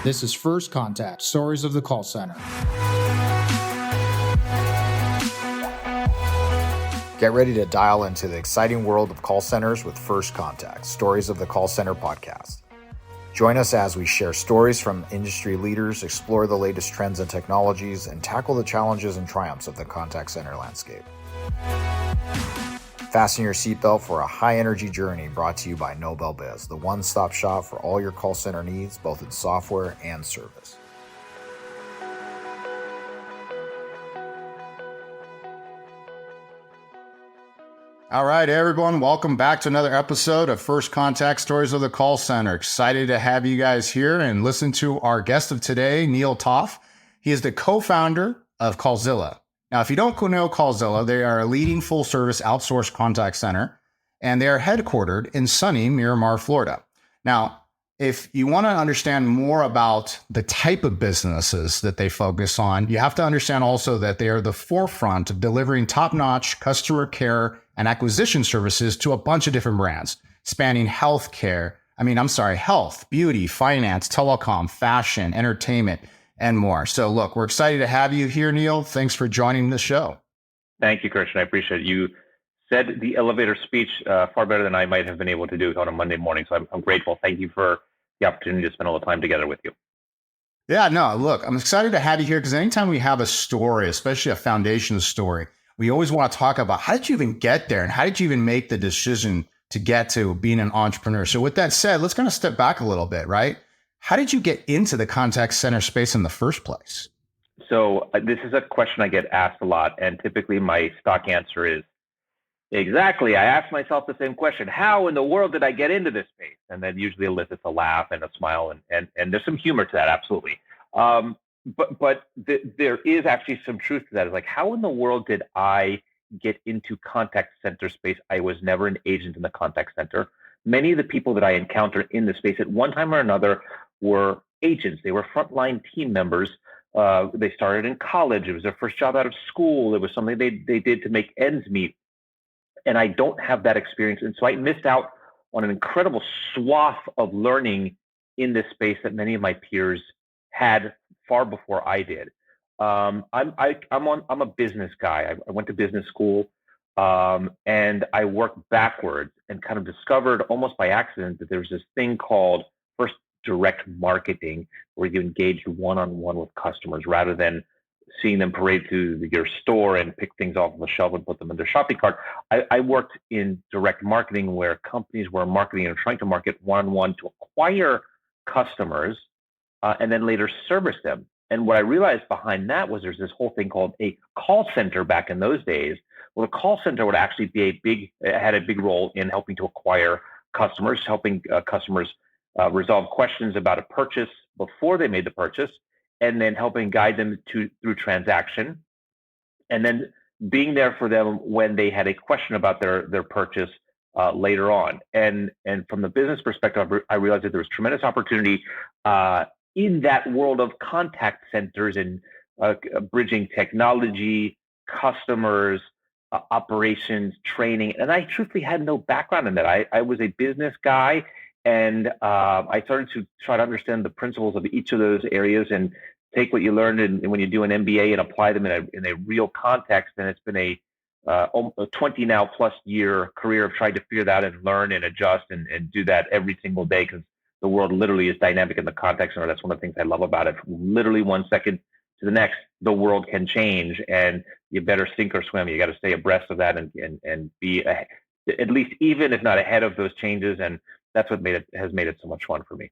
This is First Contact, Stories of the Call Center. Get ready to dial into the exciting world of call centers with First Contact, Stories of the Call Center podcast. Join us as we share stories from industry leaders, explore the latest trends and technologies, and tackle the challenges and triumphs of the contact center landscape. Fasten your seatbelt for a high-energy journey brought to you by Nobel Biz, the one-stop shop for all your call center needs, both in software and service. All right, everyone, welcome back to another episode of First Contact Stories of the Call Center. Excited to have you guys here and listen to our guest of today, Neal Topf. He is the co-founder of Callzilla. Now, if you don't know Callzilla, they are a leading full-service outsourced contact center, and they are headquartered in sunny Miramar, Florida. Now, if you want to understand more about the type of businesses that they focus on, you have to understand also that they are the forefront of delivering top-notch customer care and acquisition services to a bunch of different brands, spanning health, beauty, finance, telecom, fashion, entertainment, and more. So look, we're excited to have you here, Neal. Thanks for joining the show. Thank you, Christian. I appreciate it. You said the elevator speech far better than I might have been able to do it on a Monday morning. So I'm grateful. Thank you for the opportunity to spend all the time together with you. Yeah, no, look, I'm excited to have you here because anytime we have a story, especially a foundation story, we always want to talk about how did you even get there and how did you even make the decision to get to being an entrepreneur? So with that said, let's kind of step back a little bit, right? How did you get into the contact center space in the first place? So this is a question I get asked a lot. And typically my stock answer is, exactly. I ask myself the same question. How in the world did I get into this space? And then usually elicits a laugh and a smile. And there's some humor to that, absolutely. But there is actually some truth to that. It's like, how in the world did I get into contact center space? I was never an agent in the contact center. Many of the people that I encountered in the space at one time or another were agents. They were frontline team members. They started in college. It was their first job out of school. It was something they did to make ends meet. And I don't have that experience. And so I missed out on an incredible swath of learning in this space that many of my peers had far before I did. I'm a business guy. I went to business school, and I worked backwards and kind of discovered almost by accident that there's this thing called first direct marketing, where you engaged one-on-one with customers rather than seeing them parade through your store and pick things off the shelf and put them in their shopping cart. I worked in direct marketing where companies were marketing and trying to market one-on-one to acquire customers and then later service them. And what I realized behind that was there's this whole thing called a call center back in those days. Well, the call center would actually be had a big role in helping to acquire customers, helping customers resolve questions about a purchase before they made the purchase, and then helping guide them through transaction, and then being there for them when they had a question about their purchase later on. And from the business perspective, I realized that there was tremendous opportunity in that world of contact centers and bridging technology, customers, operations, training. And I truthfully had no background in that. I was a business guy, and I started to try to understand the principles of each of those areas and take what you learned when you do an MBA and apply them in a real context. And it's been a 20 now plus year career of trying to figure that out and learn and adjust and do that every single day, because the world literally is dynamic in the contact center. That's one of the things I love about it. From literally 1 second to the next, the world can change, and you better sink or swim. You got to stay abreast of that and be at least even if not ahead of those changes. And that's what has made it so much fun for me.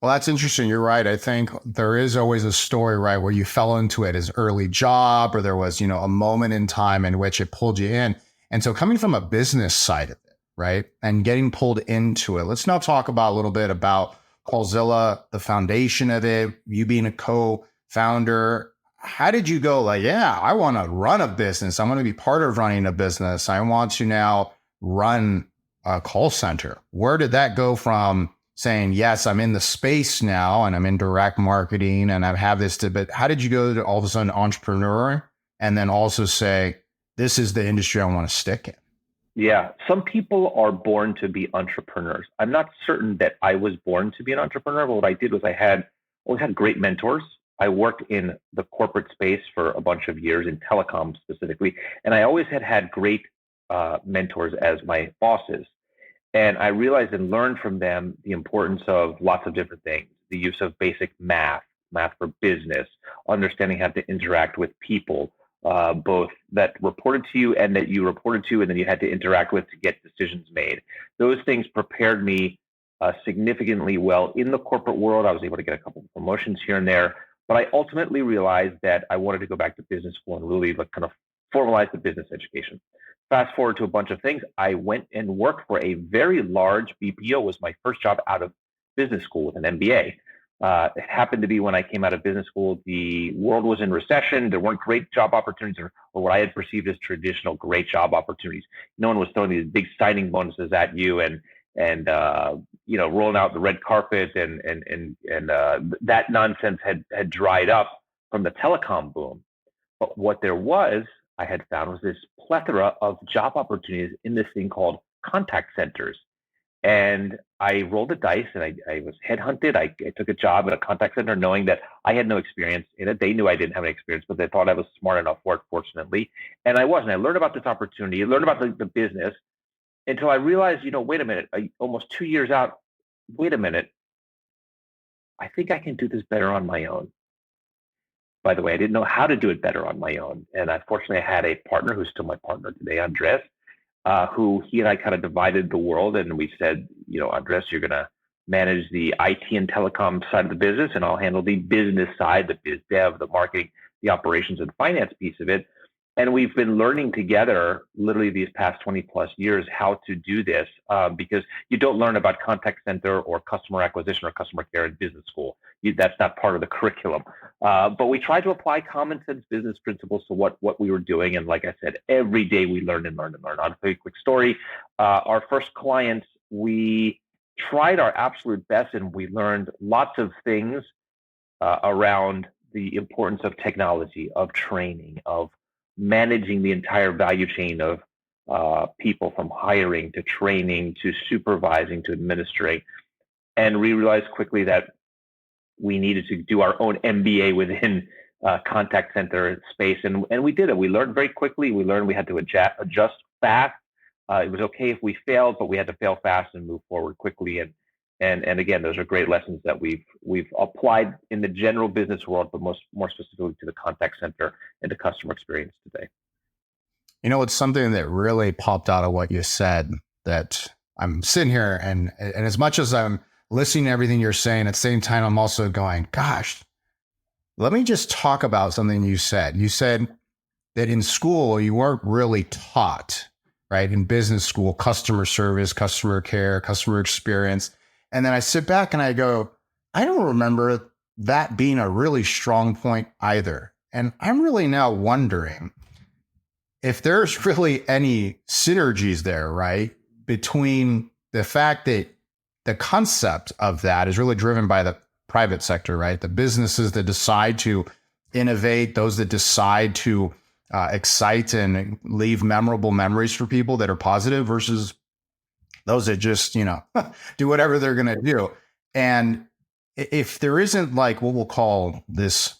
Well, that's interesting. You're right. I think there is always a story, right, where you fell into it as early job, or there was, a moment in time in which it pulled you in. And so coming from a business side of it, right, and getting pulled into it, let's now talk about a little bit about Callzilla, the foundation of it, you being a co-founder. How did you go I want to run a business. I want to be part of running a business. I want to now run a call center. Where did that go from saying, yes, I'm in the space now and I'm in direct marketing and I have this, but how did you go to all of a sudden entrepreneur and then also say, this is the industry I want to stick in? Yeah, some people are born to be entrepreneurs. I'm not certain that I was born to be an entrepreneur, but what I did was I had always had great mentors. I worked in the corporate space for a bunch of years in telecom specifically, and I always had great mentors as my bosses. And I realized and learned from them the importance of lots of different things, the use of basic math, math for business, understanding how to interact with people, both that reported to you and that you reported to, and then you had to interact with to get decisions made. Those things prepared me significantly well in the corporate world. I was able to get a couple of promotions here and there, but I ultimately realized that I wanted to go back to business school and really like kind of formalize the business education. Fast forward to a bunch of things. I went and worked for a very large BPO. Was my first job out of business school with an MBA. It happened to be when I came out of business school, the world was in recession. There weren't great job opportunities, or what I had perceived as traditional great job opportunities. No one was throwing these big signing bonuses at you and rolling out the red carpet and that nonsense had dried up from the telecom boom. But what there was, I had found, was this plethora of job opportunities in this thing called contact centers. And I rolled the dice and I was headhunted. I took a job at a contact center knowing that I had no experience in it. They knew I didn't have any experience, but they thought I was smart enough for it, fortunately. And I was. And I learned about this opportunity, learned about the business until I realized, wait a minute, almost 2 years out, wait a minute, I think I can do this better on my own. By the way, I didn't know how to do it better on my own. And fortunately, I had a partner who's still my partner today, Andres, who he and I kind of divided the world. And we said, Andres, you're going to manage the IT and telecom side of the business, and I'll handle the business side, the biz dev, the marketing, the operations and finance piece of it. And we've been learning together literally these past 20 plus years how to do this because you don't learn about contact center or customer acquisition or customer care in business school. That's not part of the curriculum. But we try to apply common sense business principles to what we were doing. And like I said, every day we learn and learn and learn. I'll tell you a quick story. Our first clients, we tried our absolute best and we learned lots of things around the importance of technology, of training, of managing the entire value chain of people from hiring to training to supervising to administering. And we realized quickly that we needed to do our own MBA within contact center space. And we did it. We learned very quickly. We learned we had to adjust fast. It was okay if we failed, but we had to fail fast and move forward quickly. And again, those are great lessons that we've applied in the general business world, but more specifically to the contact center and the customer experience today. It's something that really popped out of what you said that I'm sitting here and as much as I'm listening to everything you're saying, at the same time, I'm also going, gosh, let me just talk about something you said. You said that in school, you weren't really taught, right? In business school, customer service, customer care, customer experience. And then I sit back and I go, I don't remember that being a really strong point either. And I'm really now wondering if there's really any synergies there, right? Between the fact that the concept of that is really driven by the private sector, right? The businesses that decide to innovate, those that decide to excite and leave memorable memories for people that are positive versus those that just, do whatever they're going to do. And if there isn't like what we'll call this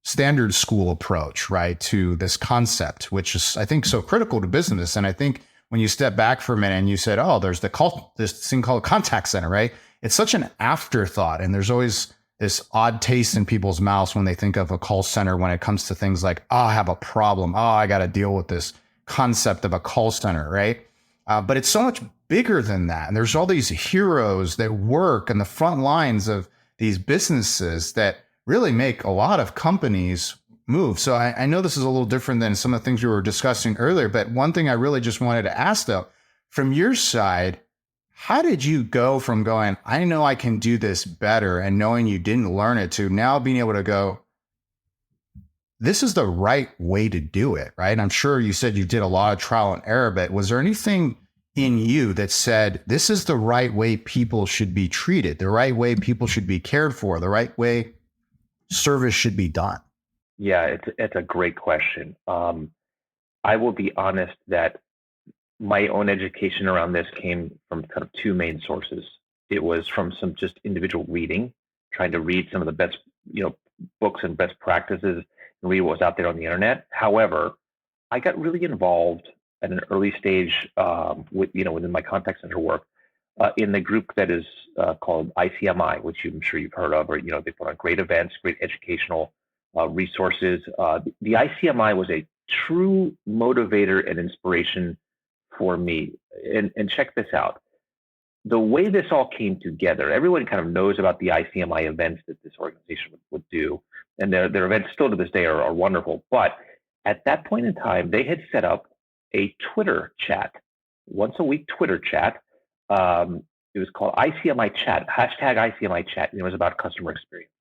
standard school approach, right, to this concept, which is, I think, so critical to business. And I think when you step back for a minute and you said, oh, there's this thing called contact center, right? It's such an afterthought. And there's always this odd taste in people's mouths when they think of a call center when it comes to things like, oh, I have a problem. Oh, I got to deal with this concept of a call center, right? But it's so much bigger than that. And there's all these heroes that work in the front lines of these businesses that really make a lot of companies move. So I know this is a little different than some of the things we were discussing earlier, but one thing I really just wanted to ask though, from your side, how did you go from going, I know I can do this better, and knowing you didn't learn it, to now being able to go, this is the right way to do it, right? And I'm sure you said you did a lot of trial and error, but was there anything in you that said, this is the right way people should be treated, the right way people should be cared for, the right way service should be done? Yeah, it's a great question. I will be honest that my own education around this came from kind of two main sources. It was from some just individual reading, trying to read some of the best, books and best practices and read what was out there on the internet. However, I got really involved at an early stage within my contact center work in the group that is called ICMI, which I'm sure you've heard of, or they put on great events, great educational resources. The ICMI was a true motivator and inspiration for me. And check this out. The way this all came together, everyone kind of knows about the ICMI events that this organization would do. And their events still to this day are wonderful. But at that point in time, they had set up a Twitter chat, once a week Twitter chat. It was called ICMI chat, hashtag ICMI chat, and it was about customer experience.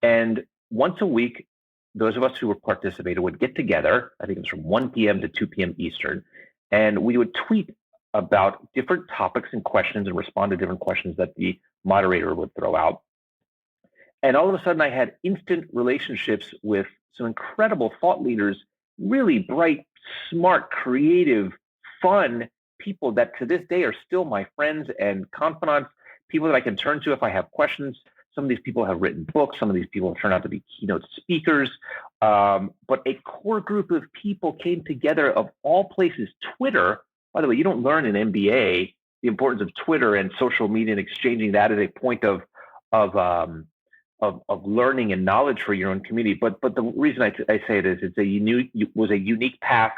And once a week, those of us who were participated would get together, I think it was from 1 p.m. to 2 p.m. Eastern, and we would tweet about different topics and questions and respond to different questions that the moderator would throw out. And all of a sudden, I had instant relationships with some incredible thought leaders, really bright, smart, creative, fun people that to this day are still my friends and confidants, people that I can turn to if I have questions. Some of these people have written books. Some of these people have turned out to be keynote speakers. But a core group of people came together, of all places, Twitter. By the way, you don't learn in MBA the importance of Twitter and social media and exchanging that as a point of learning and knowledge for your own community. But the reason I say it is it was a unique path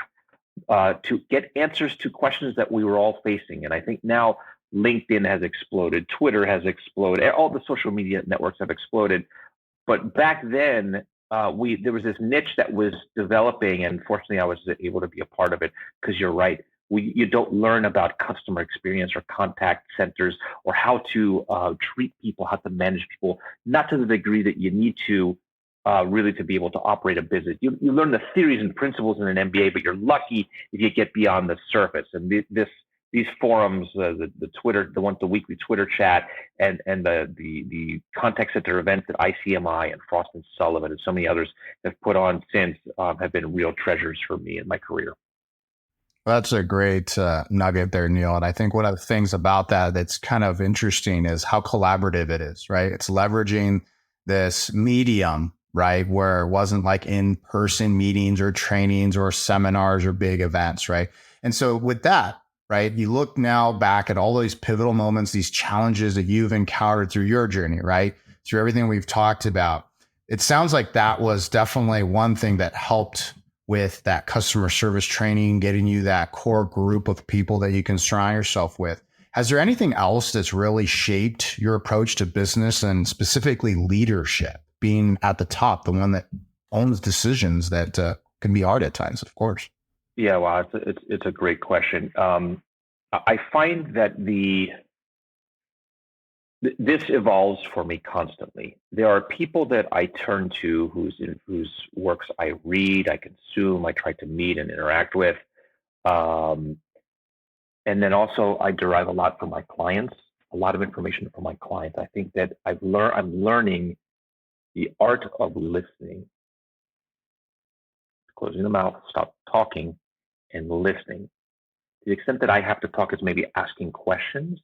to get answers to questions that we were all facing. And I think now LinkedIn has exploded, Twitter has exploded, all the social media networks have exploded. But back then, there was this niche that was developing, and fortunately, I was able to be a part of it. Because you're right, you don't learn about customer experience or contact centers or how to treat people, how to manage people, not to the degree that you need to really to be able to operate a business. You learn the theories and principles in an MBA, but you're lucky if you get beyond the surface. And these forums, the Twitter, the weekly Twitter chat, and the contact center events that ICMI and Frost and Sullivan and so many others have put on since have been real treasures for me in my career. That's a great nugget there, Neal. And I think one of the things about that's kind of interesting is how collaborative it is, right? It's leveraging this medium, right? Where it wasn't like in-person meetings or trainings or seminars or big events, right? And so with that, right, you look now back at all these pivotal moments, these challenges that you've encountered through your journey, right? Through everything we've talked about. It sounds like that was definitely one thing that helped with that customer service training, getting you that core group of people that you can surround yourself with. Has there anything else that's really shaped your approach to business and specifically leadership, being at the top, the one that owns decisions that can be hard at times, of course? Yeah, wow, it's a great question. I find that this evolves for me constantly. There are people that I turn to whose works I read, I consume, I try to meet and interact with. And then also I derive a lot from my clients, a lot of information from my clients. I think that I'm learning the art of listening, closing the mouth, stop talking, and listening. To the extent that I have to talk is maybe asking questions,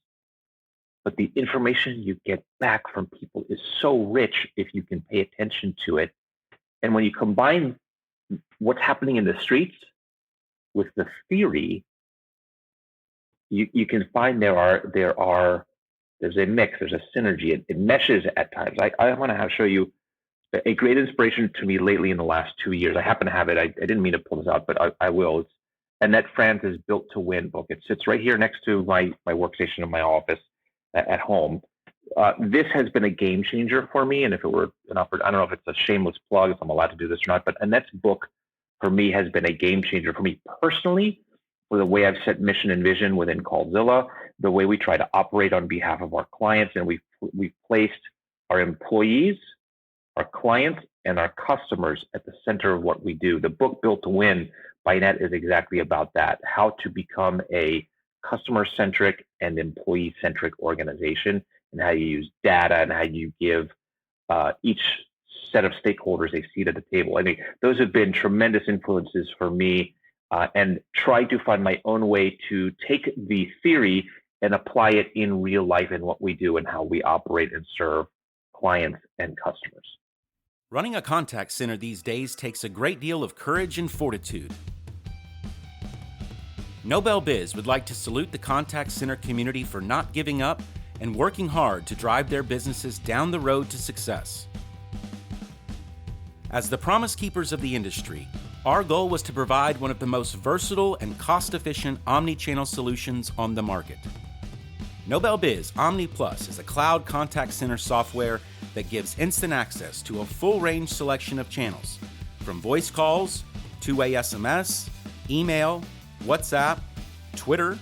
but the information you get back from people is so rich if you can pay attention to it. And when you combine what's happening in the streets with the theory, you can find there's a mix, there's a synergy. It meshes at times. I want to show you a great inspiration to me lately in the last 2 years. I happen to have it. I didn't mean to pull this out, but I will. It's Annette Franz's Built to Win book. It sits right here next to my workstation in my office at home. This has been a game changer for me. And if it were an offer, I don't know if it's a shameless plug, if I'm allowed to do this or not, but Annette's book for me has been a game changer for me personally, for the way I've set mission and vision within Callzilla, the way we try to operate on behalf of our clients. And we've placed our employees, our clients, and our customers at the center of what we do. The book Built to Win by Annette is exactly about that, how to become a customer-centric and employee-centric organization, and how you use data and how you give each set of stakeholders a seat at the table. I mean, those have been tremendous influences for me and try to find my own way to take the theory and apply it in real life in what we do and how we operate and serve clients and customers. Running a contact center these days takes a great deal of courage and fortitude. Nobel Biz would like to salute the contact center community for not giving up and working hard to drive their businesses down the road to success. As the promise keepers of the industry, our goal was to provide one of the most versatile and cost-efficient omni-channel solutions on the market. Nobel Biz Omni Plus is a cloud contact center software that gives instant access to a full range selection of channels, from voice calls, two-way SMS, email, WhatsApp, Twitter,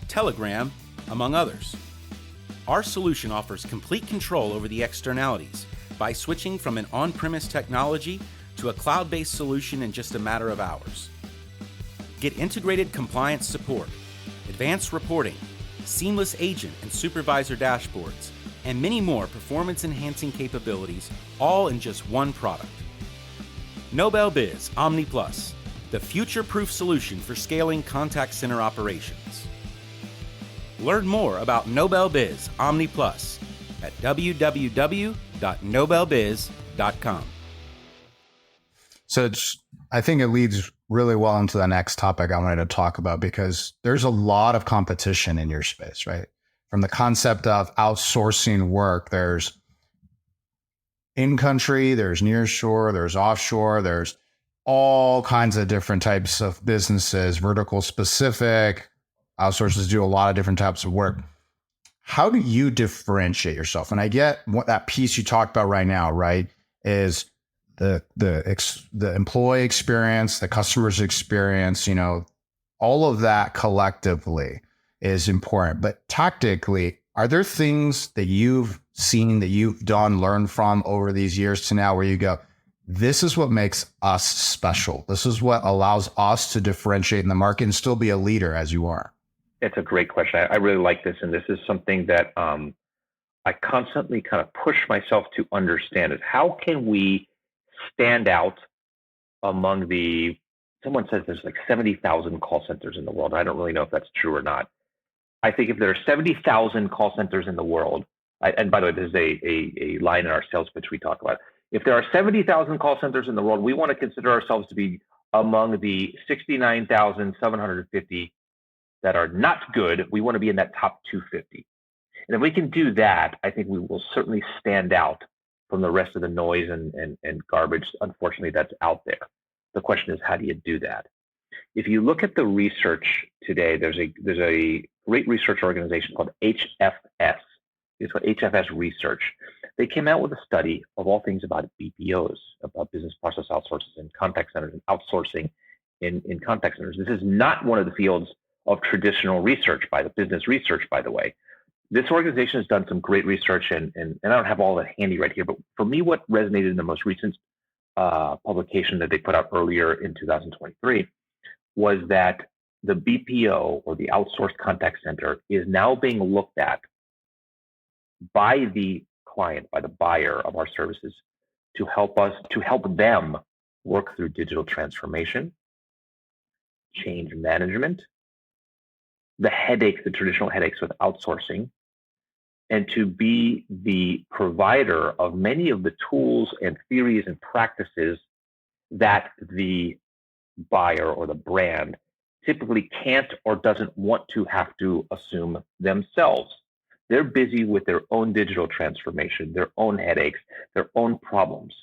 Telegram, among others. Our solution offers complete control over the externalities by switching from an on-premise technology to a cloud-based solution in just a matter of hours. Get integrated compliance support, advanced reporting, seamless agent and supervisor dashboards, and many more performance-enhancing capabilities, all in just one product. Nobel Biz Omni Plus, the future-proof solution for scaling contact center operations. Learn more about Nobel Biz Omni Plus at www.nobelbiz.com. So I think it leads really well into the next topic I wanted to talk about, because there's a lot of competition in your space, right? From the concept of outsourcing work, there's in-country, there's nearshore, there's offshore, there's all kinds of different types of businesses, vertical specific. Outsourcers do a lot of different types of work. How do you differentiate yourself? And I get what that piece you talked about right now, right, is the employee experience, the customer's experience, all of that collectively is important. But tactically, are there things that you've seen, that you've done, learned from over these years to now, where you go, this is what makes us special. This is what allows us to differentiate in the market and still be a leader as you are? It's a great question. I really like this. And this is something that I constantly kind of push myself to understand, is how can we stand out among someone says there's like 70,000 call centers in the world. I don't really know if that's true or not. I think if there are 70,000 call centers in the world, and by the way, this is a line in our sales pitch we talk about. If there are 70,000 call centers in the world, we want to consider ourselves to be among the 69,750 that are not good. We want to be in that top 250. And if we can do that, I think we will certainly stand out from the rest of the noise and garbage, unfortunately, that's out there. The question is, how do you do that? If you look at the research today, there's a great research organization called HFS. It's called HFS Research. They came out with a study of all things about BPOs, about business process outsources and contact centers and outsourcing in contact centers. This is not one of the fields of traditional research, business research, by the way. This organization has done some great research, and I don't have all that handy right here, but for me, what resonated in the most recent publication that they put out earlier in 2023 was that the BPO, or the outsourced contact center, is now being looked at by the client, by the buyer of our services, to help them work through digital transformation, change management, the traditional headaches with outsourcing, and to be the provider of many of the tools and theories and practices that the buyer or the brand typically can't or doesn't want to have to assume themselves. They're busy with their own digital transformation, their own headaches, their own problems.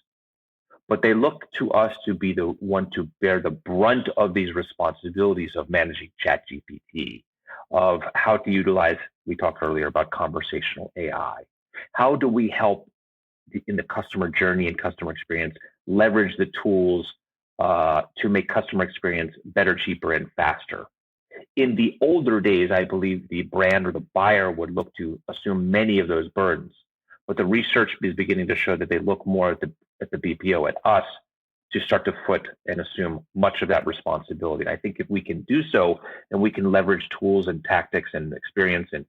But they look to us to be the one to bear the brunt of these responsibilities of managing ChatGPT, of how to utilize, we talked earlier about conversational AI. How do we help in the customer journey and customer experience leverage the tools to make customer experience better, cheaper, and faster? In the older days, I believe the brand or the buyer would look to assume many of those burdens. But the research is beginning to show that they look more at the BPO, at us, to start to foot and assume much of that responsibility. I think if we can do so, and we can leverage tools and tactics and experience and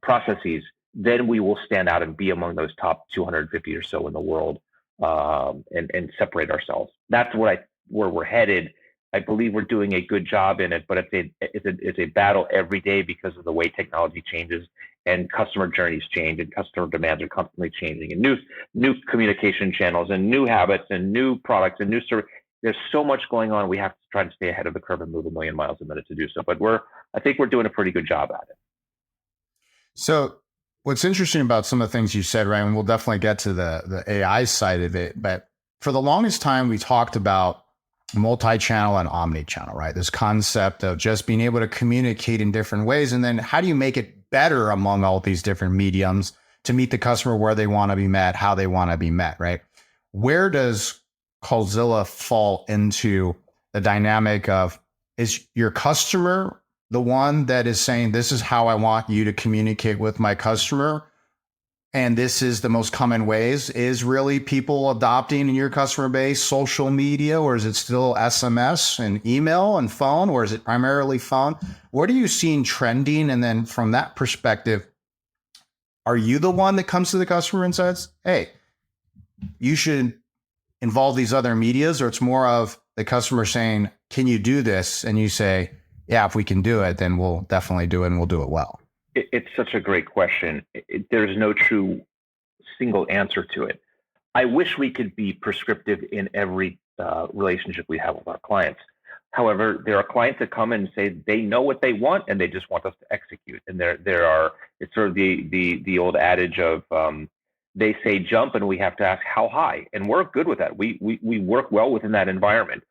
processes, then we will stand out and be among those top 250 or so in the world, and separate ourselves. That's what where we're headed. I believe we're doing a good job in it, but it's a battle every day because of the way technology changes and customer journeys change and customer demands are constantly changing and new communication channels and new habits and new products and new service. There's so much going on. We have to try to stay ahead of the curve and move a million miles a minute to do so. But I think we're doing a pretty good job at it. So what's interesting about some of the things you said, right, and we'll definitely get to the AI side of it, but for the longest time, we talked about multi-channel and omni-channel, right? This concept of just being able to communicate in different ways. And then how do you make it better among all these different mediums to meet the customer where they want to be met, how they want to be met, right? Where does Callzilla fall into the dynamic of, is your customer the one that is saying, this is how I want you to communicate with my customer, and this is the most common ways? Is really people adopting in your customer base social media, or is it still SMS and email and phone, or is it primarily phone? What are you seeing trending? And then from that perspective, are you the one that comes to the customer and says, hey, you should involve these other medias, or it's more of the customer saying, can you do this? And you say, yeah, if we can do it, then we'll definitely do it and we'll do it well. It's such a great question. There's no true single answer to it. I wish we could be prescriptive in every relationship we have with our clients. However, there are clients that come and say they know what they want and they just want us to execute. And it's sort of the old adage of they say jump and we have to ask how high. And we're good with that. We work well within that environment.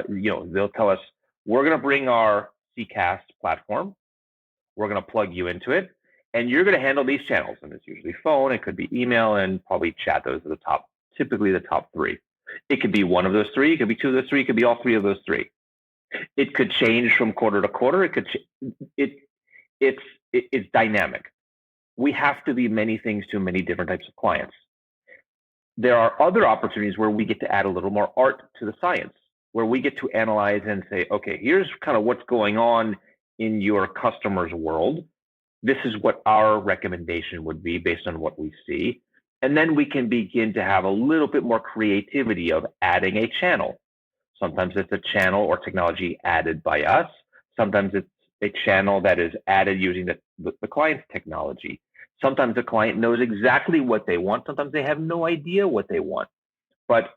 They'll tell us, we're going to bring our CCaaS platform. We're going to plug you into it, and you're going to handle these channels. And it's usually phone, it could be email, and probably chat. Those are typically the top three. It could be one of those three. It could be two of those three. It could be all three of those three. It could change from quarter to quarter. It's dynamic. We have to be many things to many different types of clients. There are other opportunities where we get to add a little more art to the science, where we get to analyze and say, okay, here's kind of what's going on in your customer's world. This is what our recommendation would be based on what we see. And then we can begin to have a little bit more creativity of adding a channel. Sometimes it's a channel or technology added by us. Sometimes it's a channel that is added using the client's technology. Sometimes the client knows exactly what they want. Sometimes they have no idea what they want. But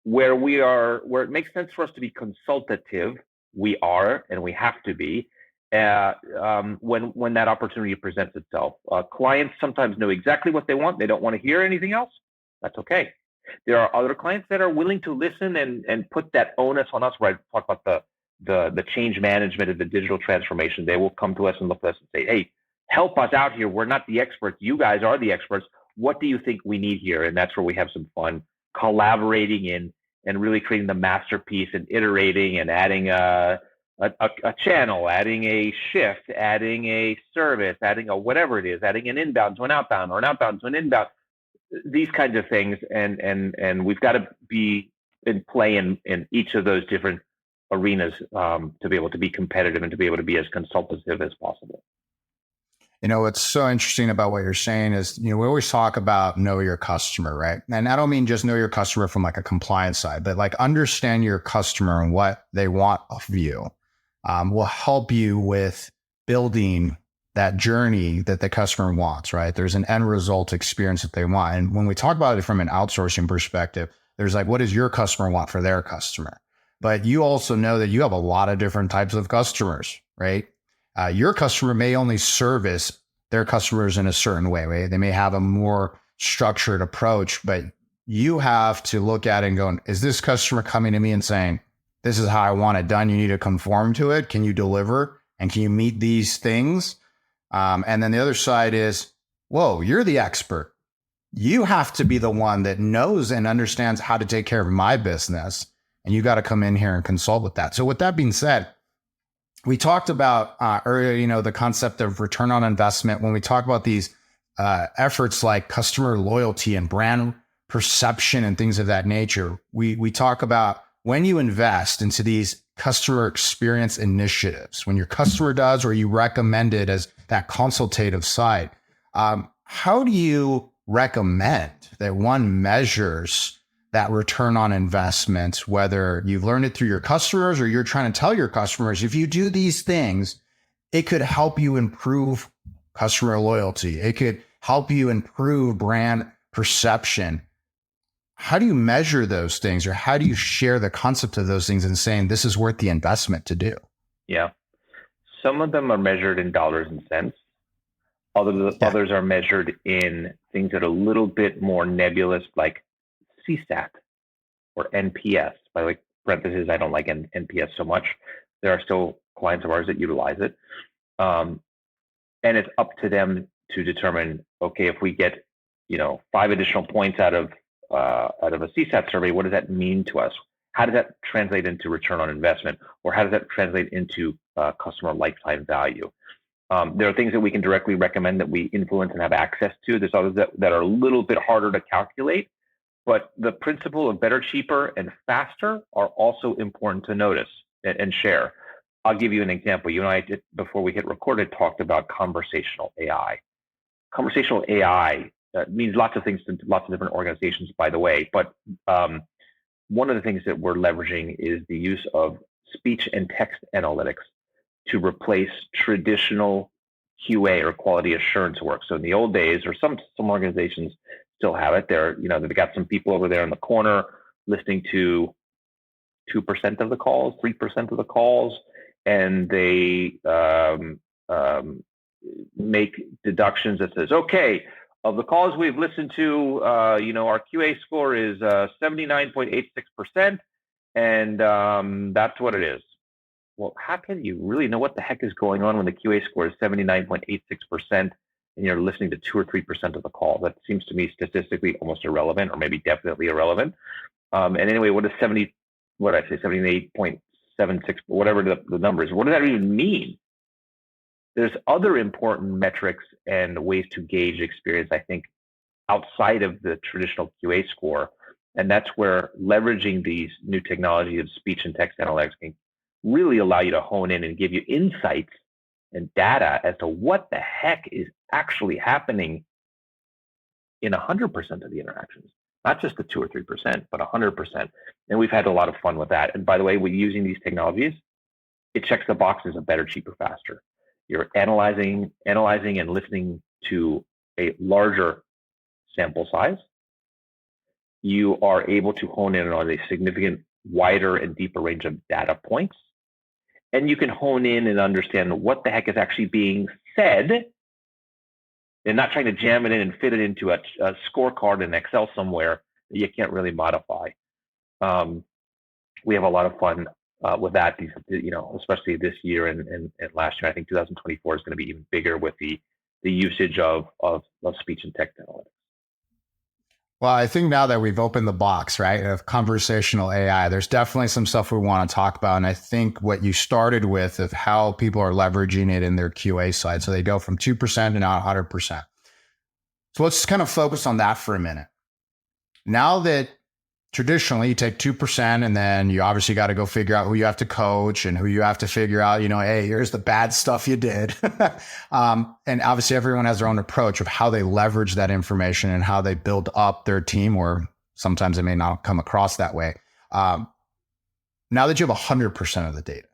where it makes sense for us to be consultative, we are, and we have to be, when that opportunity presents itself. Clients sometimes know exactly what they want. They don't want to hear anything else. That's okay. There are other clients that are willing to listen and put that onus on us, where I talk about the change management and the digital transformation. They will come to us and look at us and say, hey, help us out here. We're not the experts. You guys are the experts. What do you think we need here? And that's where we have some fun collaborating in and really creating the masterpiece and iterating and adding a channel, adding a shift, adding a service, adding a whatever it is, adding an inbound to an outbound or an outbound to an inbound, these kinds of things. And we've got to be in play in each of those different arenas to be able to be competitive and to be able to be as consultative as possible. What's so interesting about what you're saying is, we always talk about know your customer, right? And I don't mean just know your customer from like a compliance side, but like understand your customer and what they want of you will help you with building that journey that the customer wants, right? There's an end result experience that they want. And when we talk about it from an outsourcing perspective, there's like, what does your customer want for their customer? But you also know that you have a lot of different types of customers, right? Your customer may only service their customers in a certain way, right? They may have a more structured approach, but you have to look at it and go, is this customer coming to me and saying, this is how I want it done? You need to conform to it. Can you deliver? And can you meet these things? And then the other side is, whoa, you're the expert. You have to be the one that knows and understands how to take care of my business. And you got to come in here and consult with that. So with that being said, we talked about earlier, the concept of return on investment. When we talk about these efforts like customer loyalty and brand perception and things of that nature, we talk about when you invest into these customer experience initiatives, when your customer does or you recommend it as that consultative side, how do you recommend that one measures that return on investment, whether you've learned it through your customers or you're trying to tell your customers, if you do these things, it could help you improve customer loyalty. It could help you improve brand perception. How do you measure those things, or how do you share the concept of those things and saying this is worth the investment to do? Yeah. Some of them are measured in dollars and cents. Others are measured in things that are a little bit more nebulous, like CSAT or NPS. By the way, parentheses, I don't like NPS so much. There are still clients of ours that utilize it. And it's up to them to determine, okay, if we get, 5 additional points out of a CSAT survey, what does that mean to us? How does that translate into return on investment? Or how does that translate into customer lifetime value? There are things that we can directly recommend that we influence and have access to. There's others that are a little bit harder to calculate, but the principle of better, cheaper, and faster are also important to notice and share. I'll give you an example. You and I, before we hit recorded, talked about conversational AI. Conversational AI means lots of things to lots of different organizations, by the way, but one of the things that we're leveraging is the use of speech and text analytics to replace traditional QA or quality assurance work. So in the old days, or some organizations still have it, they've got some people over there in the corner listening to 2% of the calls, 3% of the calls, and they make deductions that says, okay, of the calls we've listened to, our QA score is 79.86%, and that's what it is. Well, how can you really know what the heck is going on when the QA score is 79.86% and you're listening to 2 or 3% of the call? That seems to me statistically almost irrelevant, or maybe definitely irrelevant. And anyway, what is 78.76, whatever the number is, what does that even mean? There's other important metrics and ways to gauge experience, I think, outside of the traditional QA score. And that's where leveraging these new technology of speech and text analytics can really allow you to hone in and give you insights and data as to what the heck is actually happening in 100% of the interactions, not just the 2 or 3%, but 100%. And we've had a lot of fun with that. And by the way, we're using these technologies. It checks the boxes of better, cheaper, faster. You're analyzing and listening to a larger sample size. You are able to hone in on a significant wider and deeper range of data points. And you can hone in and understand what the heck is actually being said, and not trying to jam it in and fit it into a scorecard in Excel somewhere that you can't really modify. We have a lot of fun with that, especially this year and last year. I think 2024 is going to be even bigger with the usage of speech and text analytics. Well, I think now that we've opened the box, right, of conversational AI, there's definitely some stuff we want to talk about. And I think what you started with of how people are leveraging it in their QA side. So they go from 2% to now 100%. So let's kind of focus on that for a minute. Now that traditionally you take 2% and then you obviously got to go figure out who you have to coach and who you have to figure out, hey, here's the bad stuff you did. And obviously everyone has their own approach of how they leverage that information and how they build up their team, or sometimes it may not come across that way. Now that you have 100% of the data,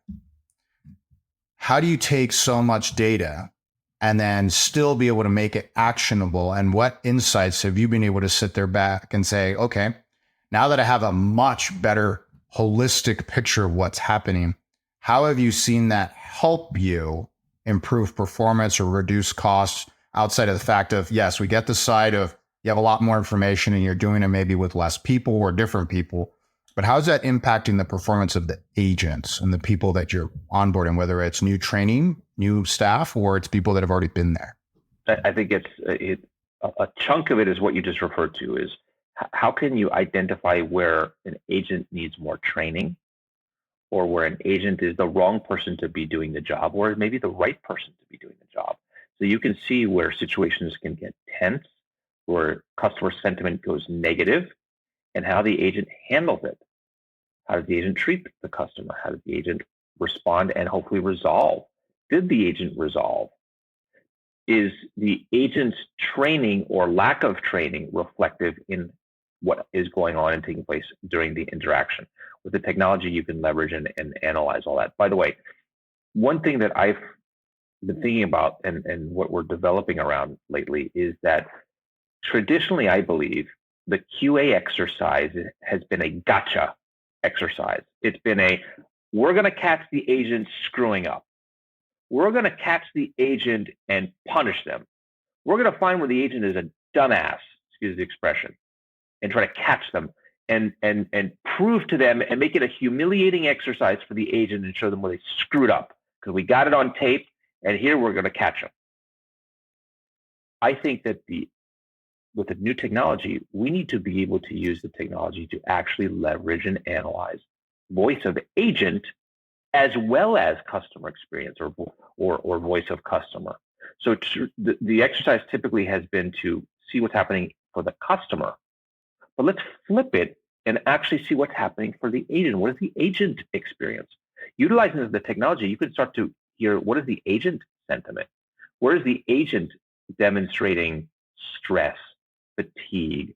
how do you take so much data and then still be able to make it actionable? And what insights have you been able to sit there back and say, okay, now that I have a much better holistic picture of what's happening, how have you seen that help you improve performance or reduce costs outside of the fact of, yes, we get the side of you have a lot more information and you're doing it maybe with less people or different people, but how's that impacting the performance of the agents and the people that you're onboarding, whether it's new training, new staff, or it's people that have already been there? I think a chunk of it is what you just referred to is, how can you identify where an agent needs more training, or where an agent is the wrong person to be doing the job, or maybe the right person to be doing the job? So you can see where situations can get tense, where customer sentiment goes negative, and how the agent handles it. How does the agent treat the customer? How does the agent respond and hopefully resolve? Did the agent resolve? Is the agent's training or lack of training reflective in what is going on and taking place during the interaction. With the technology, you can leverage and analyze all that. By the way, one thing that I've been thinking about and what we're developing around lately is that traditionally, I believe, the QA exercise has been a gotcha exercise. It's been we're going to catch the agent screwing up. We're going to catch the agent and punish them. We're going to find where the agent is a dumbass, excuse the expression, and try to catch them and prove to them and make it a humiliating exercise for the agent and show them where they screwed up because we got it on tape and here we're going to catch them. I think that with the new technology, we need to be able to use the technology to actually leverage and analyze voice of agent as well as customer experience or voice of customer. So the exercise typically has been to see what's happening for the customer, but let's flip it and actually see what's happening for the agent. What is the agent experience? Utilizing the technology, you can start to hear what is the agent sentiment? Where is the agent demonstrating stress, fatigue,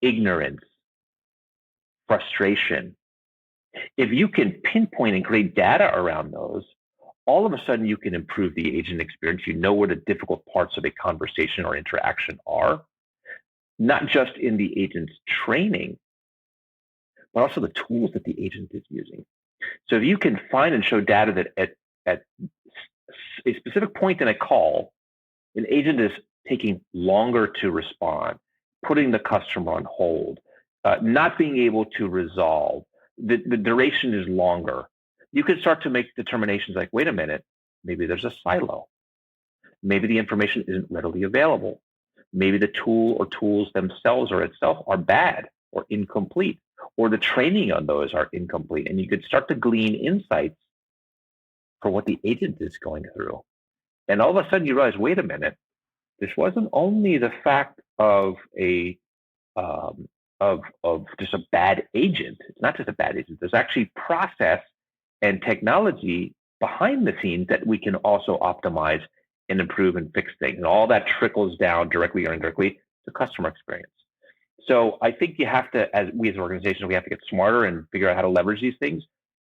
ignorance, frustration? If you can pinpoint and create data around those, all of a sudden you can improve the agent experience. You know where the difficult parts of a conversation or interaction are, not just in the agent's training, but also the tools that the agent is using. So if you can find and show data that at a specific point in a call, an agent is taking longer to respond, putting the customer on hold, not being able to resolve, the duration is longer, you can start to make determinations like, wait a minute, maybe there's a silo. Maybe the information isn't readily available. Maybe the tool or tools themselves or itself are bad or incomplete, or the training on those are incomplete. And you could start to glean insights for what the agent is going through. And all of a sudden you realize, wait a minute, this wasn't only the fact of just a bad agent. It's not just a bad agent. There's actually process and technology behind the scenes that we can also optimize and improve and fix things. And all that trickles down directly or indirectly to customer experience. So I think you have to, as we as an organization, we have to get smarter and figure out how to leverage these things,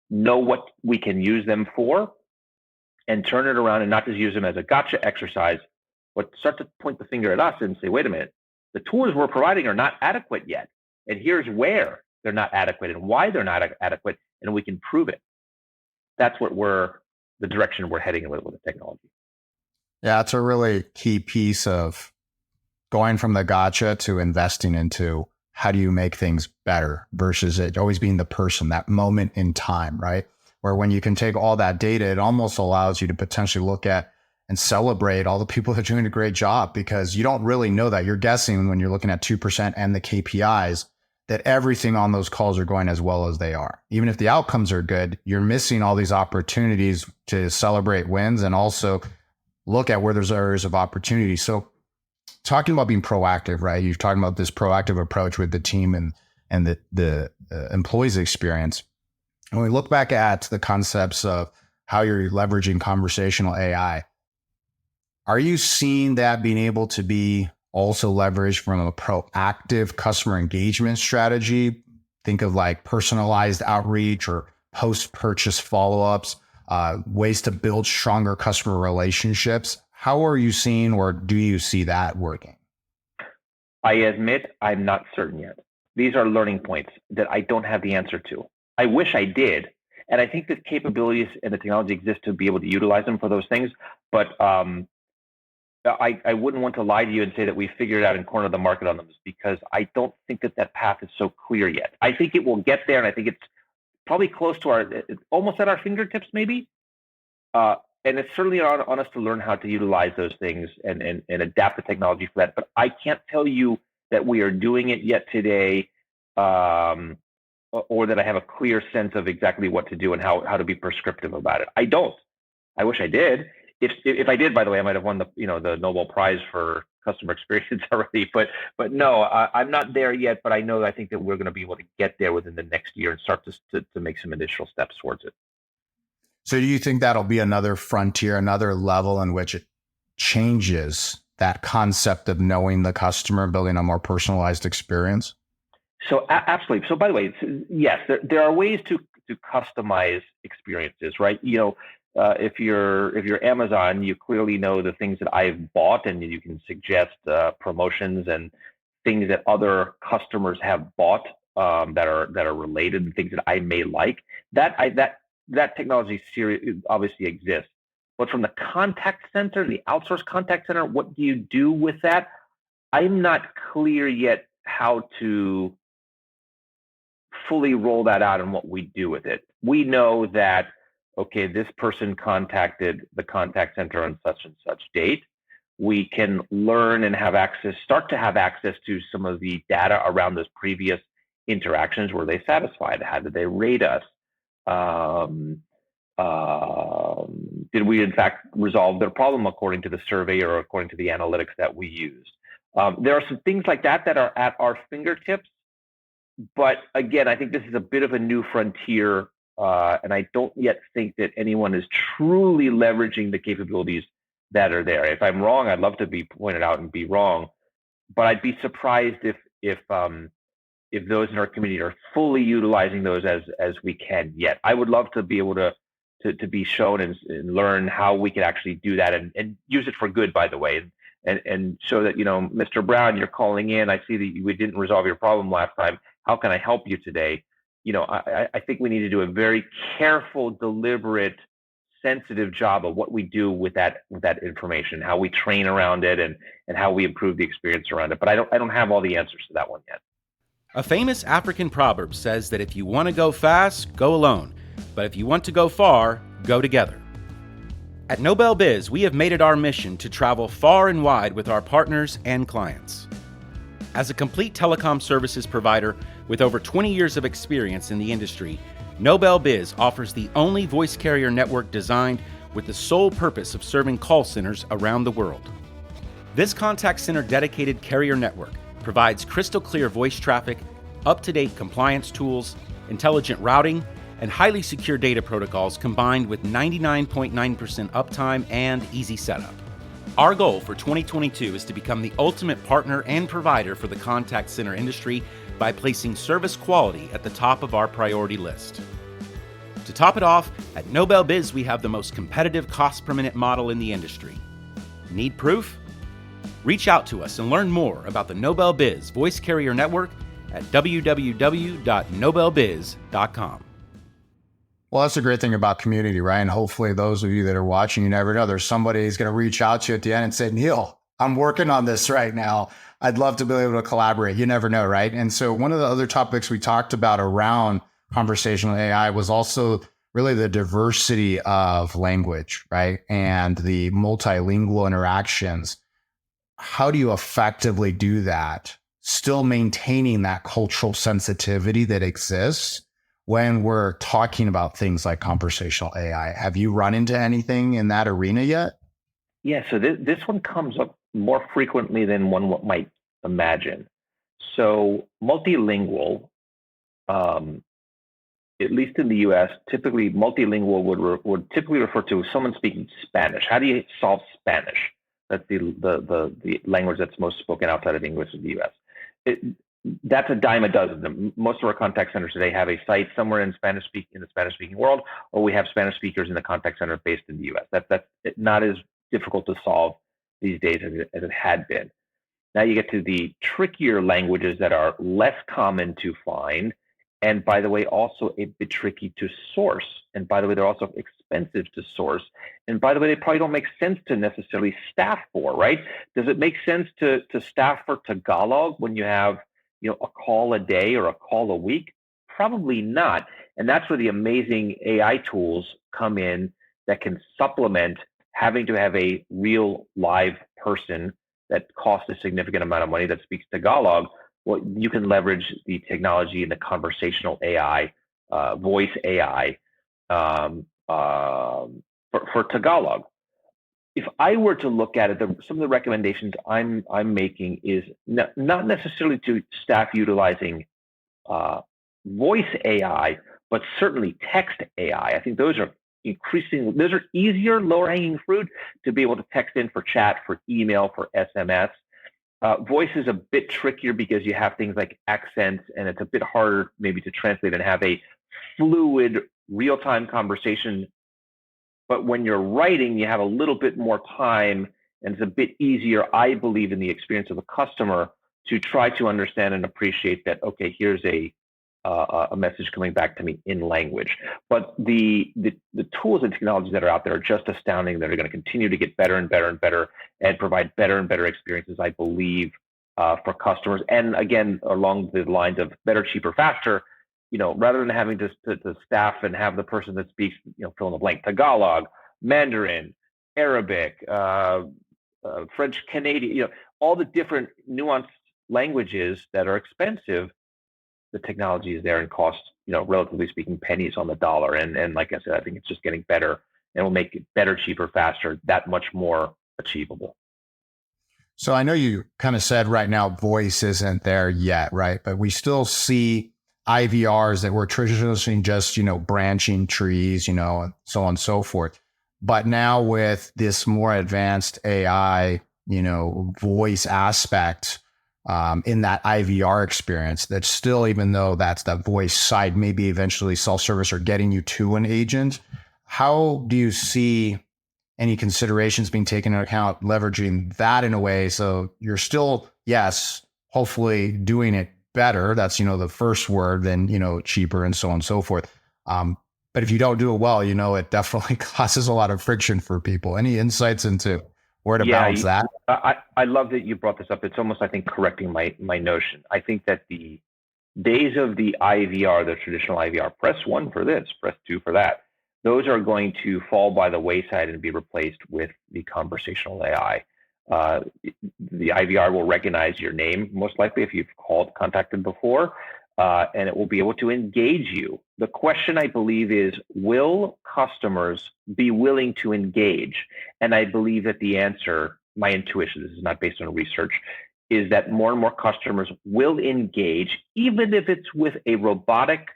know what we can use them for, and turn it around and not just use them as a gotcha exercise, but start to point the finger at us and say, wait a minute, the tools we're providing are not adequate yet. And here's where they're not adequate and why they're not adequate, and we can prove it. That's what the direction we're heading with the technology. Yeah, it's a really key piece of going from the gotcha to investing into how do you make things better versus it always being the person, that moment in time, right? Where when you can take all that data, it almost allows you to potentially look at and celebrate all the people that are doing a great job, because you don't really know that. You're guessing when you're looking at 2% and the KPIs that everything on those calls are going as well as they are. Even if the outcomes are good, you're missing all these opportunities to celebrate wins and also look at where there's areas of opportunity. So talking about being proactive, right? You're talking about this proactive approach with the team and the employees' experience. When we look back at the concepts of how you're leveraging conversational AI, are you seeing that being able to be also leveraged from a proactive customer engagement strategy? Think of like personalized outreach or post-purchase follow-ups, ways to build stronger customer relationships. How are you seeing, or do you see that working? I admit I'm not certain yet. These are learning points that I don't have the answer to. I wish I did. And I think the capabilities and the technology exist to be able to utilize them for those things. But I wouldn't want to lie to you and say that we figured it out and cornered the market on them, because I don't think that path is so clear yet. I think it will get there, and I think it's probably close to almost at our fingertips maybe. And it's certainly on us to learn how to utilize those things and adapt the technology for that. But I can't tell you that we are doing it yet today, or that I have a clear sense of exactly what to do and how to be prescriptive about it. I don't. I wish I did. If I did, by the way, I might have won the Nobel Prize for customer experience already. But no, I'm not there yet. But I think that we're going to be able to get there within the next year and start to make some initial steps towards it. So do you think that'll be another frontier, another level in which it changes that concept of knowing the customer, building a more personalized experience? So absolutely. So by the way, yes, there are ways to customize experiences, right? If you're Amazon, you clearly know the things that I've bought, and you can suggest promotions and things that other customers have bought that are related, and things that I may like. That technology obviously exists. But from the contact center, the outsourced contact center, what do you do with that? I'm not clear yet how to fully roll that out and what we do with it. We know that, okay, this person contacted the contact center on such and such date. We can learn and start to have access to some of the data around those previous interactions. Were they satisfied? How did they rate us? Did we in fact resolve their problem according to the survey or according to the analytics that we used? There are some things like that that are at our fingertips. But again, I think this is a bit of a new frontier, and I don't yet think that anyone is truly leveraging the capabilities that are there. If I'm wrong, I'd love to be pointed out and be wrong, but I'd be surprised if those in our community are fully utilizing those as we can yet. I would love to be able to be shown and learn how we can actually do that and use it for good, by the way, and show that, Mr. Brown, you're calling in. I see that we didn't resolve your problem last time. How can I help you today? I think we need to do a very careful, deliberate, sensitive job of what we do with that information, how we train around it, and how we improve the experience around it. But I don't have all the answers to that one yet. A famous African proverb says that if you want to go fast, go alone. But if you want to go far, go together. At Nobel Biz, we have made it our mission to travel far and wide with our partners and clients. As a complete telecom services provider with over 20 years of experience in the industry, Nobel Biz offers the only voice carrier network designed with the sole purpose of serving call centers around the world. This contact center dedicated carrier network provides crystal clear voice traffic, up-to-date compliance tools, intelligent routing, and highly secure data protocols combined with 99.9% uptime and easy setup. Our goal for 2022 is to become the ultimate partner and provider for the contact center industry by placing service quality at the top of our priority list. To top it off, at Nobel Biz we have the most competitive cost per minute model in the industry. Need proof? Reach out to us and learn more about the Nobel Biz Voice Carrier Network at www.nobelbiz.com. Well, that's the great thing about community, right? And hopefully those of you that are watching, you never know, there's somebody who's going to reach out to you at the end and say, Neal, I'm working on this right now. I'd love to be able to collaborate. You never know, right? And so one of the other topics we talked about around conversational AI was also really the diversity of language, right? And the multilingual interactions. How do you effectively do that, still maintaining that cultural sensitivity that exists when we're talking about things like conversational AI? Have you run into anything in that arena yet? Yeah, so this one comes up more frequently than one might imagine. So multilingual, at least in the U.S., typically multilingual would typically refer to someone speaking Spanish. How do you solve Spanish? That's the language that's most spoken outside of English in the U.S. That's a dime a dozen. Most of our contact centers today have a site somewhere in the Spanish-speaking world, or we have Spanish speakers in the contact center based in the U.S. That's not as difficult to solve these days as it had been. Now you get to the trickier languages that are less common to find, and by the way, also a bit tricky to source. And by the way, they're also expensive to source. And by the way, they probably don't make sense to necessarily staff for, right? Does it make sense to staff for Tagalog when you have a call a day or a call a week? Probably not. And that's where the amazing AI tools come in that can supplement having to have a real live person that costs a significant amount of money that speaks Tagalog. Well, you can leverage the technology and the conversational AI, voice AI for Tagalog. If I were to look at it, some of the recommendations I'm making is not necessarily to staff utilizing voice AI, but certainly text AI. I think those are easier, lower hanging fruit to be able to text in for chat, for email, for SMS. Voice is a bit trickier because you have things like accents, and it's a bit harder maybe to translate and have a fluid, real-time conversation. But when you're writing, you have a little bit more time, and it's a bit easier, I believe, in the experience of the customer to try to understand and appreciate that, okay, here's a message coming back to me in language. But the tools and technologies that are out there are just astounding. That are going to continue to get better and better and better and provide better and better experiences, I believe, for customers. And again, along the lines of better, cheaper, faster, rather than having to staff and have the person that speaks, fill in the blank, Tagalog, Mandarin, Arabic, French, Canadian, all the different nuanced languages that are expensive. The technology is there and costs, relatively speaking, pennies on the dollar. And like I said, I think it's just getting better and will make it better, cheaper, faster, that much more achievable. So I know you kind of said right now, voice isn't there yet, right? But we still see IVRs that were traditionally just, branching trees, so on and so forth. But now with this more advanced AI, voice aspect, in that IVR experience, that's still, even though that's that voice side, maybe eventually self-service or getting you to an agent, how do you see any considerations being taken into account, leveraging that in a way so you're still, yes, hopefully doing it better? That's, the first word, then, cheaper and so on and so forth. But if you don't do it well, it definitely causes a lot of friction for people. Any insights into where to balance that? I love that you brought this up. It's almost, I think, correcting my notion. I think that the days of the IVR, the traditional IVR, press 1 for this, press 2 for that, those are going to fall by the wayside and be replaced with the conversational AI. The IVR will recognize your name, most likely, if you've contacted before, and it will be able to engage you. The question, I believe, is, will customers be willing to engage? And I believe that the answer, my intuition, this is not based on research, is that more and more customers will engage, even if it's with a robotic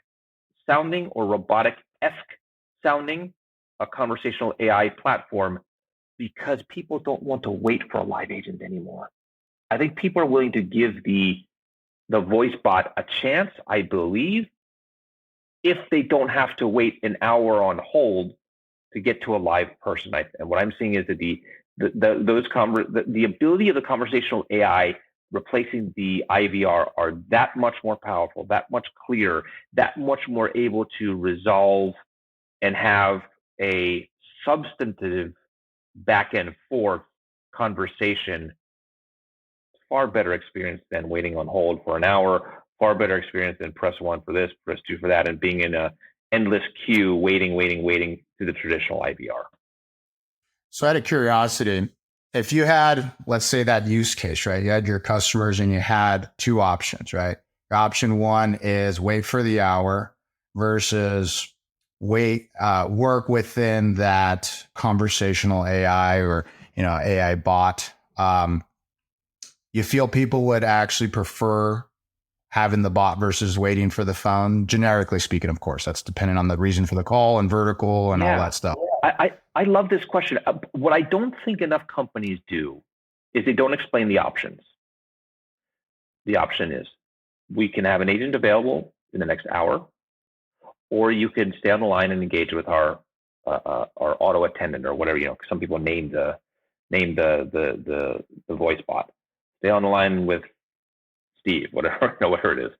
sounding or robotic-esque sounding, a conversational AI platform, because people don't want to wait for a live agent anymore. I think people are willing to give the voice bot a chance, I believe, if they don't have to wait an hour on hold to get to a live person. And what I'm seeing is that the ability of the conversational AI replacing the IVR are that much more powerful, that much clearer, that much more able to resolve and have a substantive back and forth conversation. Far better experience than waiting on hold for an hour, far better experience than press 1 for this, press 2 for that, and being in a endless queue, waiting through the traditional IVR. So out of curiosity, if you had, let's say, that use case, right? You had your customers and you had 2 options, right? Option 1 is wait for the hour versus work within that conversational AI or, AI bot. You feel people would actually prefer having the bot versus waiting for the phone? Generically speaking, of course, that's dependent on the reason for the call and vertical and all that stuff. I love this question. What I don't think enough companies do is they don't explain the options. The option is, we can have an agent available in the next hour, or you can stay on the line and engage with our auto attendant or whatever. Some people name the voice bot. Stay on the line with Steve, whatever it is.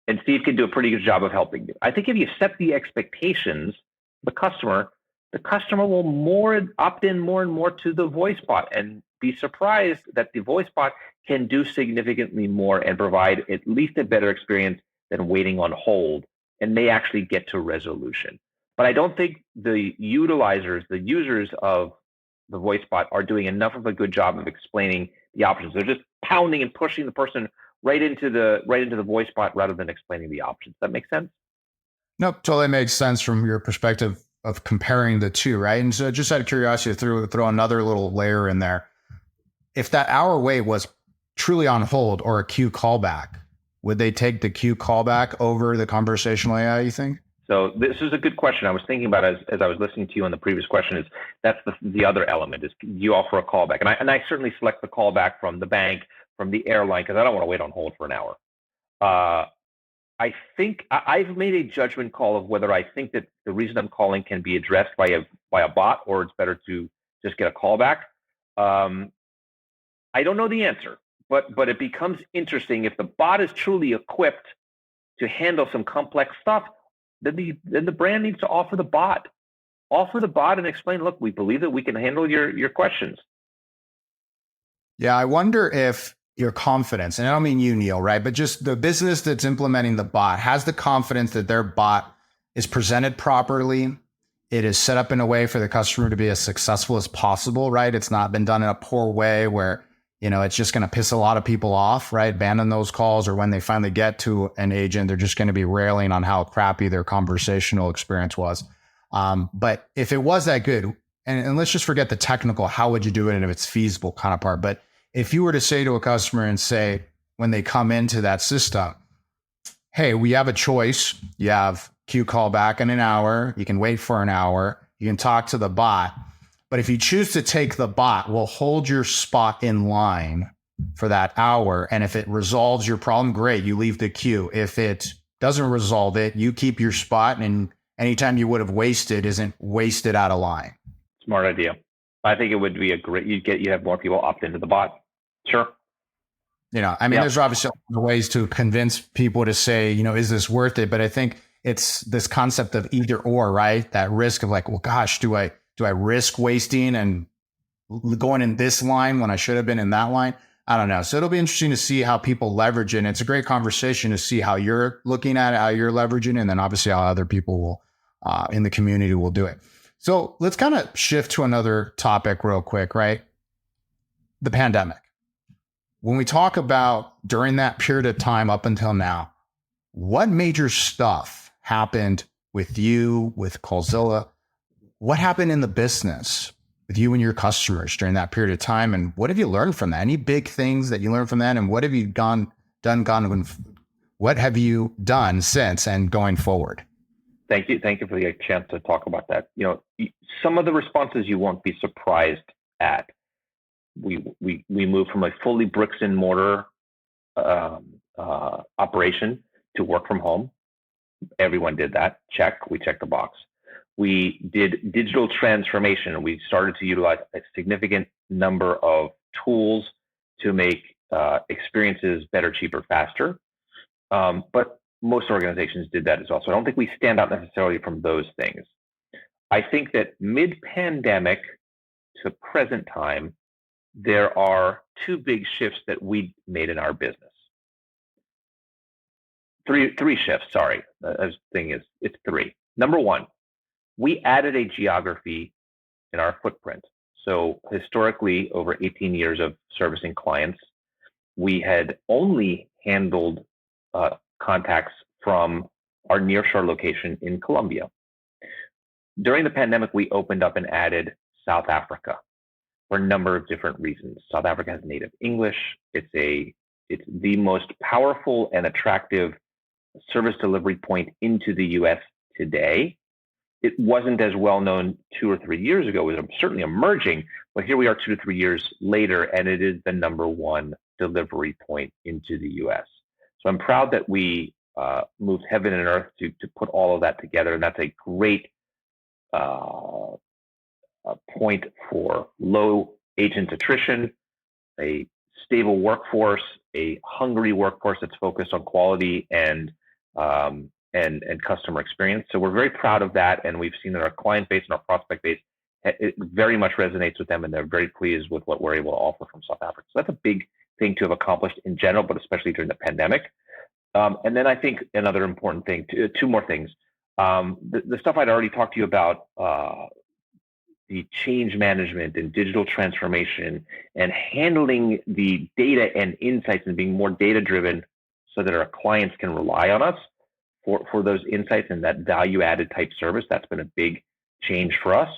And Steve can do a pretty good job of helping you. I think if you set the expectations, the customer will opt in more and more to the voice bot and be surprised that the voice bot can do significantly more and provide at least a better experience than waiting on hold, and may actually get to resolution. But I don't think the users of the voice bot are doing enough of a good job of explaining the options. They're just pounding and pushing the person right into the voice bot rather than explaining the options. Does that make sense? Nope, totally makes sense from your perspective of comparing the two, right? And so just out of curiosity, throw another little layer in there. If that hour wait was truly on hold or a queue callback, would they take the queue callback over the conversational AI, you think? So this is a good question. I was thinking about as I was listening to you on the previous question, is that's the other element is you offer a callback. And I certainly select the callback from the bank, from the airline, because I don't want to wait on hold for an hour. I think I've made a judgment call of whether I think that the reason I'm calling can be addressed by a bot, or it's better to just get a call back. I don't know the answer, but it becomes interesting if the bot is truly equipped to handle some complex stuff. Then the brand needs to offer the bot and explain, look, we believe that we can handle your questions. Yeah, I wonder if your confidence, and I don't mean you, Neal, right? But just the business that's implementing the bot has the confidence that their bot is presented properly. It is set up in a way for the customer to be as successful as possible, right? It's not been done in a poor way where, it's just going to piss a lot of people off, right? Abandon those calls, or when they finally get to an agent, they're just going to be railing on how crappy their conversational experience was. But if it was that good, and let's just forget the technical, how would you do it and if it's feasible kind of part. But if you were to say to a customer and say, when they come into that system, hey, we have a choice. You have queue call back in an hour. You can wait for an hour. You can talk to the bot. But if you choose to take the bot, we'll hold your spot in line for that hour. And if it resolves your problem, great, you leave the queue. If it doesn't resolve it, you keep your spot, and anytime you would have wasted isn't wasted out of line. Smart idea. I think it would be you'd have more people opt into the bot. Sure. There's obviously ways to convince people to say, is this worth it? But I think it's this concept of either or, right? That risk of like, well, gosh, do I risk wasting and going in this line when I should have been in that line? I don't know. So it'll be interesting to see how people leverage it. And it's a great conversation to see how you're looking at it, how you're leveraging it, and then obviously how other people will in the community will do it. So let's kind of shift to another topic real quick, right? The pandemic. When we talk about during that period of time up until now, what major stuff happened with you, with Callzilla? What happened in the business with you and your customers during that period of time? And what have you learned from that? Any big things that you learned from that? And what have you what have you done since and going forward? Thank you for the chance to talk about that. Some of the responses you won't be surprised at. We moved from a fully bricks and mortar operation to work from home. Everyone did that. Check. We checked the box. We did digital transformation. We started to utilize a significant number of tools to make experiences better, cheaper, faster. But most organizations did that as well. So I don't think we stand out necessarily from those things. I think that mid-pandemic to present time, there are two big shifts that we made in our business. Three shifts, sorry. The thing is, it's three. Number one, we added a geography in our footprint. So historically, over 18 years of servicing clients, we had only handled contacts from our Nearshore location in Colombia. During the pandemic, we opened up and added South Africa for a number of different reasons. South Africa has native English. It's the most powerful and attractive service delivery point into the U.S. today. It wasn't as well known 2 or 3 years ago. It was certainly emerging, but here we are 2 to 3 years later, and it is the number one delivery point into the U.S. So I'm proud that we moved heaven and earth to put all of that together, and that's a great point for low agent attrition, a stable workforce, a hungry workforce that's focused on quality and customer experience. So we're very proud of that, and we've seen that our client base and our prospect base, it very much resonates with them, and they're very pleased with what we're able to offer from South Africa. So that's a big thing to have accomplished in general, but especially during the pandemic. And then I think another important thing, two more things. The stuff I'd already talked to you about, the change management and digital transformation and handling the data and insights and being more data-driven so that our clients can rely on us for those insights and that value-added type service. That's been a big change for us.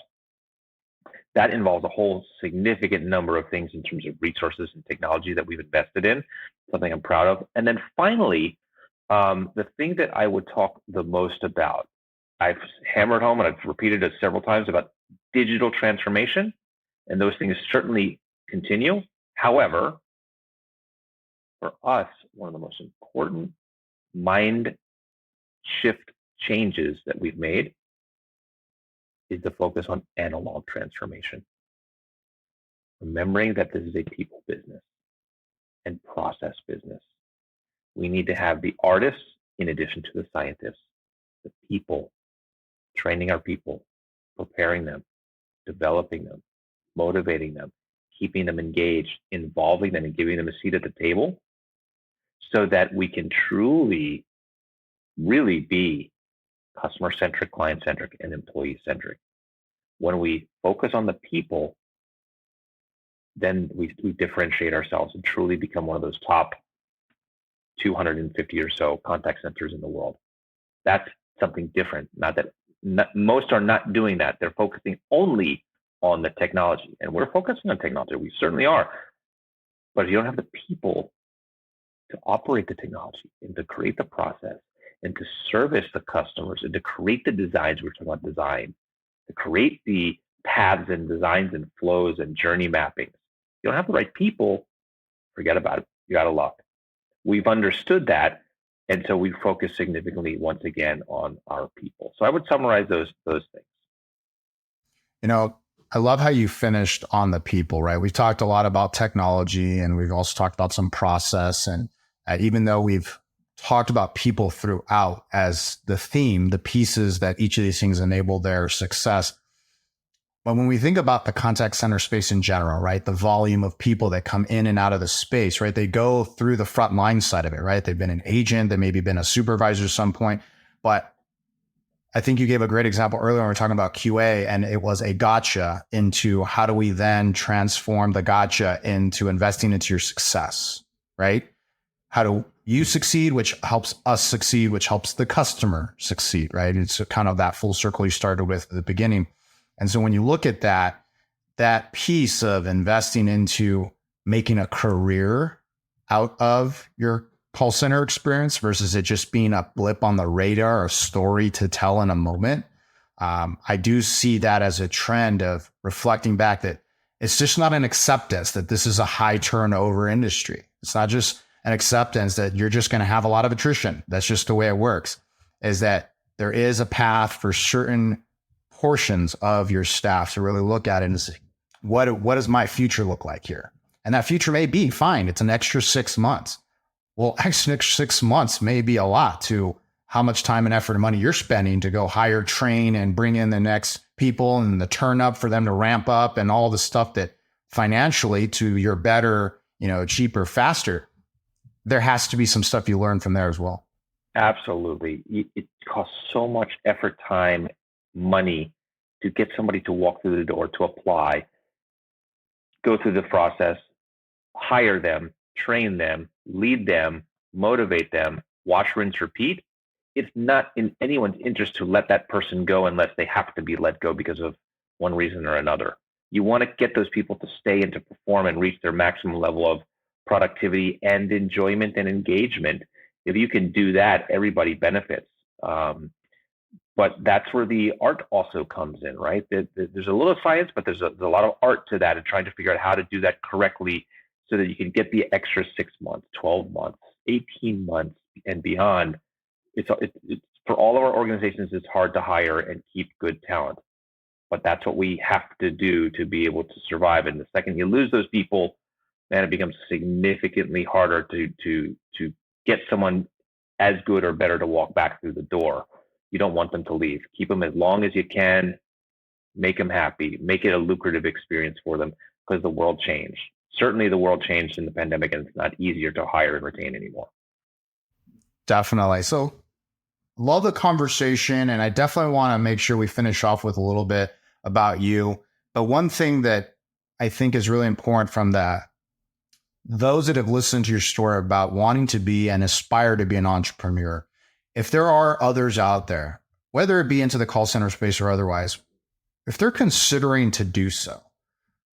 That involves a whole significant number of things in terms of resources and technology that we've invested in, something I'm proud of. And then finally, the thing that I would talk the most about, I've hammered home and I've repeated it several times about digital transformation, and those things certainly continue. However, for us, one of the most important mind shift changes that we've made is to focus on analog transformation. Remembering that this is a people business and process business. We need to have the artists in addition to the scientists, the people, training our people, preparing them, developing them, motivating them, keeping them engaged, involving them, and giving them a seat at the table so that we can truly, really be customer-centric, client-centric, and employee-centric. When we focus on the people, then we differentiate ourselves and truly become one of those top 250 or so contact centers in the world. That's something different. Most are not doing that. They're focusing only on the technology. And we're focusing on technology. We certainly are. But if you don't have the people to operate the technology and to create the process and to service the customers and to create the designs, we're talking about design, to create the paths and designs and flows and journey mappings. You don't have the right people, forget about it. You're out of luck. We've understood that. And so we focus significantly once again on our people. So I would summarize those things. I love how you finished on the people, right? We've talked a lot about technology and we've also talked about some process. And even though we've talked about people throughout as the theme, the pieces that each of these things enable their success. But when we think about the contact center space in general, right, the volume of people that come in and out of the space, right, they go through the front line side of it, right? They've been an agent, they maybe been a supervisor at some point. But I think you gave a great example earlier when we were talking about QA, and it was a gotcha into how do we then transform the gotcha into investing into your success, right? How do you succeed, which helps us succeed, which helps the customer succeed, right? It's kind of that full circle you started with at the beginning. And so when you look at that piece of investing into making a career out of your call center experience versus it just being a blip on the radar, a story to tell in a moment, I do see that as a trend of reflecting back that it's just not an acceptance that this is a high turnover industry. It's not just an acceptance that you're just going to have a lot of attrition. That's just the way it works, is that there is a path for certain portions of your staff to really look at it and say, what does my future look like here? And that future may be fine. It's an extra 6 months. Well, extra 6 months may be a lot to how much time and effort and money you're spending to go hire, train, and bring in the next people and the turn up for them to ramp up and all the stuff that financially to your better, cheaper, faster. There has to be some stuff you learn from there as well. Absolutely. It costs so much effort, time, money to get somebody to walk through the door, to apply, go through the process, hire them, train them, lead them, motivate them, watch, rinse, repeat. It's not in anyone's interest to let that person go unless they have to be let go because of one reason or another. You want to get those people to stay and to perform and reach their maximum level of productivity and enjoyment and engagement. If you can do that, everybody benefits. But that's where the art also comes in, right? There's a little science, but there's a lot of art to that and trying to figure out how to do that correctly so that you can get the extra 6 months, 12 months, 18 months and beyond. It's for all of our organizations, it's hard to hire and keep good talent, but that's what we have to do to be able to survive. And the second you lose those people, man, it becomes significantly harder to get someone as good or better to walk back through the door. You don't want them to leave. Keep them as long as you can. Make them happy. Make it a lucrative experience for them because the world changed. Certainly the world changed in the pandemic and it's not easier to hire and retain anymore. Definitely. So love the conversation. And I definitely want to make sure we finish off with a little bit about you. But one thing that I think is really important from those that have listened to your story about wanting to be and aspire to be an entrepreneur, if there are others out there, whether it be into the call center space or otherwise, if they're considering to do so,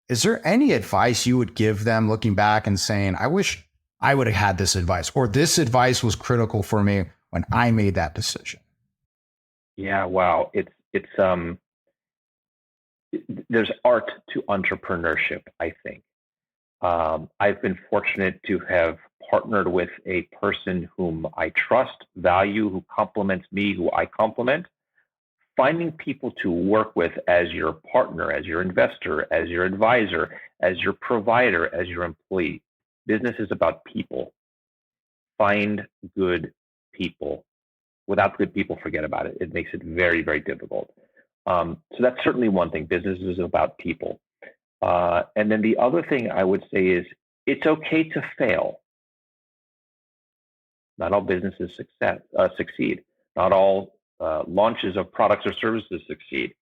is there any advice you would give them looking back and saying, I wish I would have had this advice, or this advice was critical for me when I made that decision? Yeah, wow. There's art to entrepreneurship, I think. I've been fortunate to have partnered with a person whom I trust, value, who compliments me, who I compliment. Finding people to work with as your partner, as your investor, as your advisor, as your provider, as your employee. Business is about people. Find good people. Without good people, forget about it. It makes it very, very difficult. So that's certainly one thing. Business is about people. And then the other thing I would say is it's okay to fail. Not all businesses succeed. Not all launches of products or services succeed.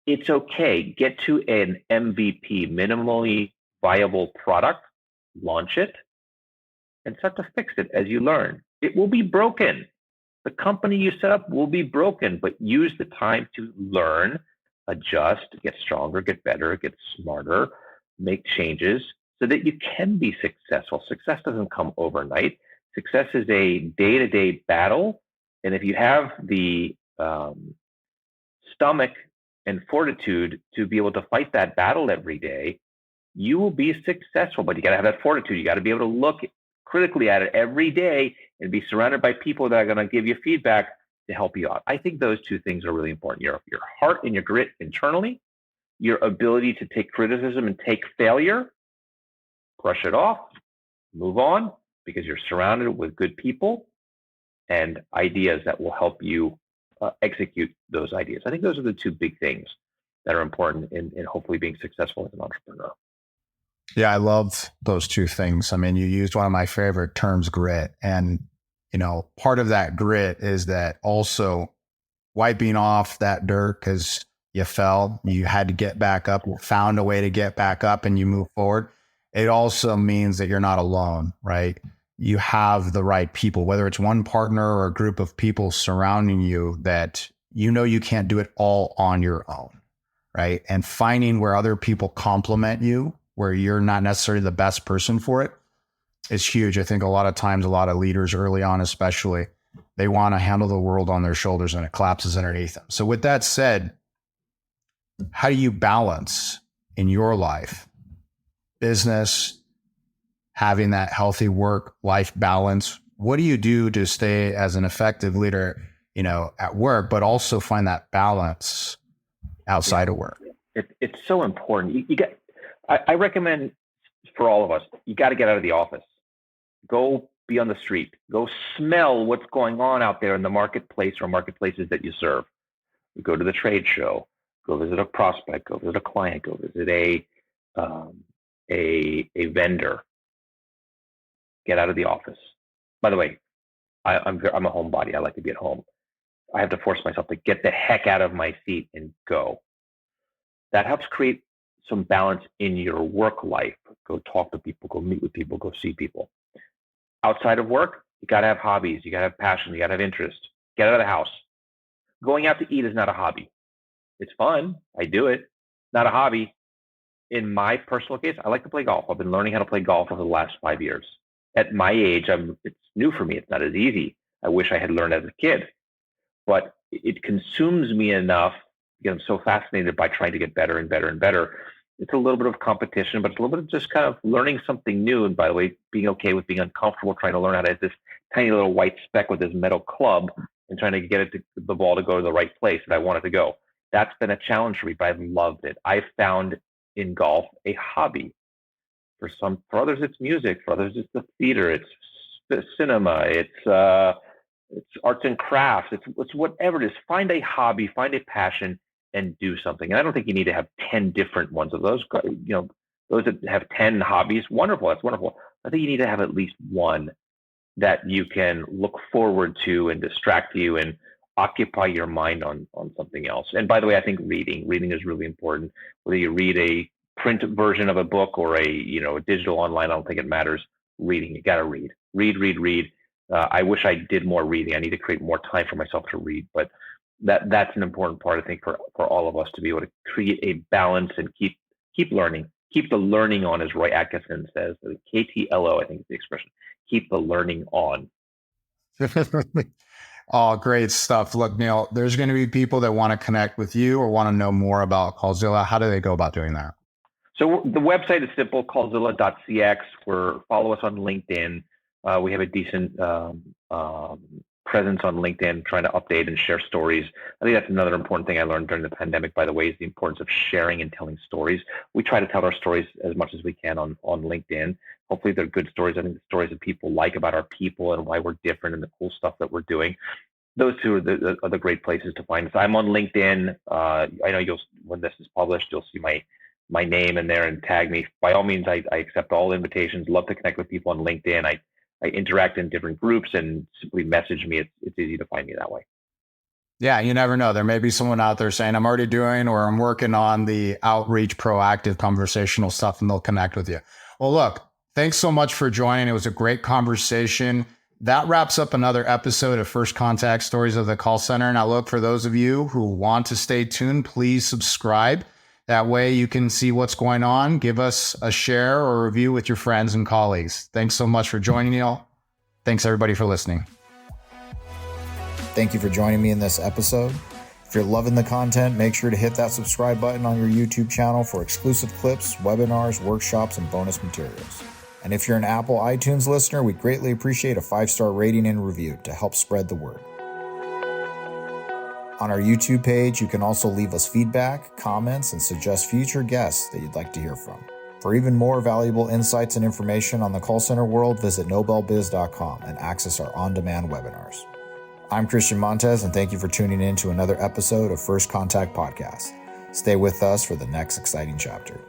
It's okay. Get to an MVP, minimally viable product, launch it, and start to fix it as you learn. It will be broken. The company you set up will be broken, but use the time to learn, adjust, get stronger, get better, get smarter, make changes so that you can be successful. Success doesn't come overnight. Success is a day-to-day battle. And if you have the stomach and fortitude to be able to fight that battle every day, you will be successful. But you got to have that fortitude. You got to be able to look critically at it every day and be surrounded by people that are going to give you feedback to help you out. I think those two things are really important. Your heart and your grit internally, your ability to take criticism and take failure, brush it off, move on, because you're surrounded with good people and ideas that will help you execute those ideas. I think those are the two big things that are important in hopefully being successful as an entrepreneur. Yeah, I love those two things. I mean, you used one of my favorite terms, grit. And, part of that grit is that also wiping off that dirt because you fell, you had to get back up, you found a way to get back up and you move forward. It also means that you're not alone, right? You have the right people, whether it's one partner or a group of people surrounding you that you can't do it all on your own, right? And finding where other people complement you, where you're not necessarily the best person for it, is huge. I think a lot of times, a lot of leaders early on, especially, they want to handle the world on their shoulders and it collapses underneath them. So with that said, how do you balance in your life, business, having that healthy work-life balance? What do you do to stay as an effective leader, at work, but also find that balance outside of work? It's so important. I recommend for all of us, you got to get out of the office. Go be on the street. Go smell what's going on out there in the marketplace or marketplaces that you serve. Go to the trade show. Go visit a prospect. Go visit a client. Go visit a vendor. Get out of the office. By the way, I'm a homebody. I like to be at home. I have to force myself to get the heck out of my seat and go. That helps create some balance in your work life. Go talk to people, go meet with people, go see people. Outside of work, you got to have hobbies. You got to have passion. You got to have interest. Get out of the house. Going out to eat is not a hobby. It's fun. I do it. Not a hobby. In my personal case, I like to play golf. I've been learning how to play golf over the last 5 years. At my age, it's new for me. It's not as easy. I wish I had learned as a kid, but it consumes me enough because I'm so fascinated by trying to get better and better and better. It's a little bit of competition, but it's a little bit of just kind of learning something new. And by the way, being okay with being uncomfortable, trying to learn how to hit this tiny little white speck with this metal club and trying to get the ball to go to the right place that I want it to go. That's been a challenge for me, but I've loved it. I've found in golf a hobby. For others, it's music. For others, it's the theater. It's cinema. It's arts and crafts. It's whatever it is. Find a hobby, find a passion, and do something. And I don't think you need to have 10 different ones of those. Those that have 10 hobbies, wonderful. That's wonderful. I think you need to have at least one that you can look forward to and distract you and occupy your mind on something else. And by the way, I think reading is really important. Whether you read a print version of a book or a digital online, I don't think it matters. Reading, you got to read. I wish I did more reading. I need to create more time for myself to read, but that's an important part, I think, for all of us to be able to create a balance and keep learning. Keep the learning on, as Roy Atkinson says. KTLO, I think is the expression. Keep the learning on. Oh, great stuff. Look, Neal, there's going to be people that want to connect with you or want to know more about Callzilla. How do they go about doing that? So the website is simple, callzilla.cx. Follow us on LinkedIn. We have a decent presence on LinkedIn, trying to update and share stories. I think that's another important thing I learned during the pandemic, by the way, is the importance of sharing and telling stories. We try to tell our stories as much as we can on LinkedIn. Hopefully they're good stories. I think the stories that people like about our people and why we're different and the cool stuff that we're doing. Those two are the great places to find us. I'm on LinkedIn. I know when this is published, you'll see my name in there and tag me. By all means, I accept all invitations. Love to connect with people on LinkedIn. I interact in different groups, and simply message me. It's easy to find me that way. Yeah, you never know. There may be someone out there saying, I'm already doing, or I'm working on the outreach, proactive, conversational stuff, and they'll connect with you. Well, look, thanks so much for joining. It was a great conversation. That wraps up another episode of First Contact Stories of the Call Center. Now, look, for those of you who want to stay tuned, please subscribe. That way you can see what's going on. Give us a share or review with your friends and colleagues. Thanks so much for joining, Neal. Thanks, everybody, for listening. Thank you for joining me in this episode. If you're loving the content, make sure to hit that subscribe button on your YouTube channel for exclusive clips, webinars, workshops, and bonus materials. And if you're an Apple iTunes listener, we'd greatly appreciate a 5-star rating and review to help spread the word. On our YouTube page, you can also leave us feedback, comments, and suggest future guests that you'd like to hear from. For even more valuable insights and information on the call center world, visit nobelbiz.com and access our on-demand webinars. I'm Christian Montez, and thank you for tuning in to another episode of First Contact Podcast. Stay with us for the next exciting chapter.